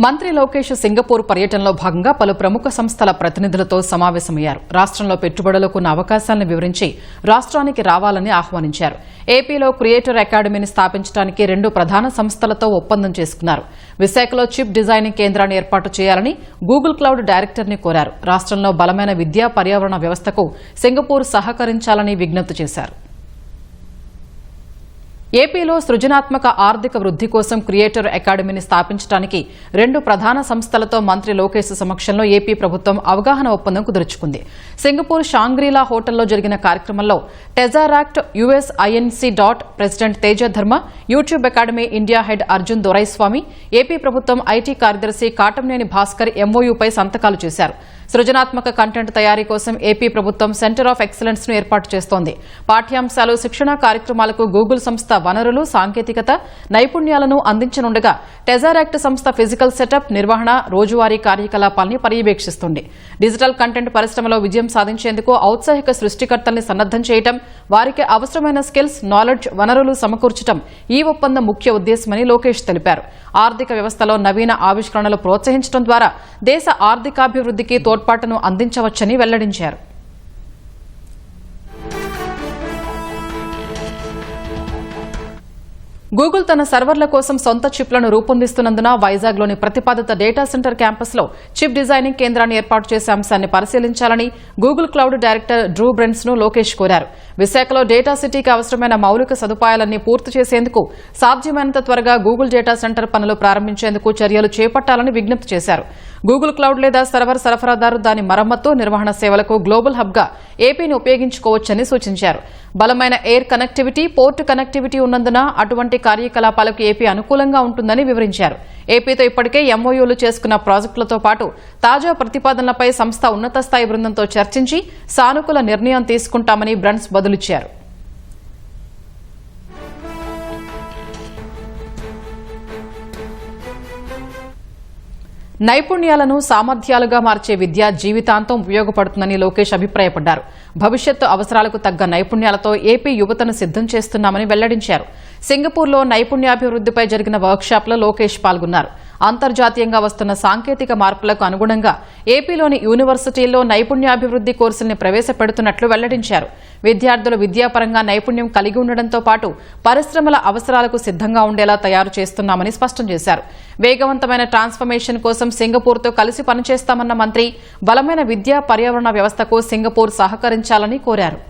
మంత్రి లోకేష్ సింగపూర్ పర్యటనలో భాగంగా పలు ప్రముఖ సంస్థల ప్రతినిధులతో సమావేశమయ్యారు. రాష్ట్రంలో పెట్టుబడులకు ఉన్న అవకాశాలను వివరించి రాష్ట్రానికి రావాలని ఆహ్వానించారు. ఏపీలో క్రియేటర్ అకాడమీని స్థాపించడానికి 2 ప్రధాన సంస్థలతో ఒప్పందం చేసుకున్నారు. విశాఖలో చిప్ డిజైనింగ్ కేంద్రాన్ని ఏర్పాటు చేయాలని గూగుల్ క్లౌడ్ డైరెక్టర్ని కోరారు. రాష్ట్రంలో బలమైన విద్యా పర్యావరణ వ్యవస్థకు సింగపూర్ సహకరించాలని విజ్ఞప్తి చేశారు. ఏపీలో సృజనాత్మక ఆర్థిక వృద్ధి కోసం క్రియేటర్ అకాడమీని స్థాపించడానికి 2 ప్రధాన సంస్థలతో మంత్రి లోకేష్ సమక్షంలో ఏపీ ప్రభుత్వం అవగాహన ఒప్పందం కుదుర్చుకుంది. సింగపూర్ షాంగ్రీలా హోటల్లో జరిగిన కార్యక్రమంలో టెజారాక్ట్ USINC president Teja Dharma, YouTube academy India head Arjun Doraiswamy, AP ప్రభుత్వం ఐటీ కార్యదర్శి కాటంనేని భాస్కర్ MOUపై సంతకాలు చేశారు. సృజనాత్మక కంటెంట్ తయారీ కోసం ఏపీ ప్రభుత్వం సెంటర్ ఆఫ్ ఎక్సలెన్స్ ను ఏర్పాటు చేస్తోంది. పాఠ్యాంశాలు, శిక్షణా కార్యక్రమాలకు గూగుల్ సంస్థ వనరులు, సాంకేతికత, నైపుణ్యాలను అందించనుండగా టెజారాక్ట్ సంస్థ ఫిజికల్ సెటప్, నిర్వహణ, రోజువారీ కార్యకలాపాల్ని పర్యవేక్షిస్తుంది. డిజిటల్ కంటెంట్ పరిశ్రమలో విజయం సాధించేందుకు ఔత్సాహిక సృష్టికర్తల్ని సన్నద్దం చేయడం, వారికి అవసరమైన స్కిల్స్, నాలెడ్జ్, వనరులు సమకూర్చడం ఈ ఒప్పందం ముఖ్య ఉద్దేశమని లోకేష్ తెలిపారు. ఆర్థిక వ్యవస్థలో నవీన ఆవిష్కరణలు ప్రోత్సహించడం ద్వారా దేశ ఆర్థికాభివృద్ధికి తోడ్పాటును అందించవచ్చని వెల్లడించారు. గూగుల్ తన సర్వర్ల కోసం సొంత చిప్లను రూపొందిస్తున్నందున వైజాగ్లోని ప్రతిపాదిత డేటా సెంటర్ క్యాంపస్లో చిప్ డిజైనింగ్ కేంద్రాన్ని ఏర్పాటు చేసే అంశాన్ని పరిశీలించాలని గూగుల్ క్లౌడ్ డైరెక్టర్ డ్రూ బ్రెన్స్ ను లోకేష్ కోరారు. విశాఖలో డేటా సిటీకి అవసరమైన మౌలిక సదుపాయాలన్నీ పూర్తి చేసేందుకు సాధ్యమైనంత త్వరగా గూగుల్ డేటా సెంటర్ పనులు ప్రారంభించేందుకు చర్యలు చేపట్టాలని విజ్ఞప్తి చేశారు. గూగుల్ క్లౌడ్ లేదా సర్వర్ సరఫరాదారు దాని మరమ్మతు, నిర్వహణ సేవలకు గ్లోబల్ హబ్గా ఏపీని ఉపయోగించుకోవచ్చని సూచించారు. బలమైన ఎయిర్ కనెక్టివిటీ, పోర్ట్ కనెక్టివిటీ ఉన్నందున అటువంటి కార్యకలాపాలకు ఏపీ అనుకూలంగా ఉంటుందని వివరించారు. ఏపీతో ఇప్పటికే MOUలు చేసుకున్న ప్రాజెక్టులతో పాటు తాజా ప్రతిపాదనలపై సంస్థ ఉన్నత స్థాయి బృందంతో చర్చించి సానుకూల నిర్ణయం తీసుకుంటామని బ్రెన్స్ బదులిచ్చారు. నైపుణ్యాలను సామర్థ్యాలుగా మార్చే విద్య జీవితాంతం ఉపయోగపడుతుందని లోకేష్ అభిప్రాయపడ్డారు. భవిష్యత్తు అవసరాలకు తగ్గ నైపుణ్యాలతో ఏపీ యువతను సిద్దం చేస్తున్నామని వెల్లడించారు. సింగపూర్లో నైపుణ్యాభివృద్దిపై జరిగిన వర్క్షాప్లో లోకేష్ పాల్గొన్నారు. అంతర్జాతీయంగా వస్తున్న సాంకేతిక మార్పులకు అనుగుణంగా ఏపీలోని యూనివర్సిటీల్లో నైపుణ్యాభివృద్ది కోర్సుల్ని ప్రవేశపెడుతున్నట్లు వెల్లడించారు. విద్యార్థులు విద్యాపరంగా నైపుణ్యం కలిగి ఉండడంతో పాటు పరిశ్రమల అవసరాలకు సిద్దంగా ఉండేలా తయారు చేస్తున్నామని స్పష్టం చేశారు. వేగవంతమైన ట్రాన్స్ఫర్మేషన్ కోసం సింగపూర్తో కలిసి పనిచేస్తామన్న మంత్రి బలమైన విద్యా పర్యావరణ వ్యవస్థకు సింగపూర్ సహకరించాలని కోరారు.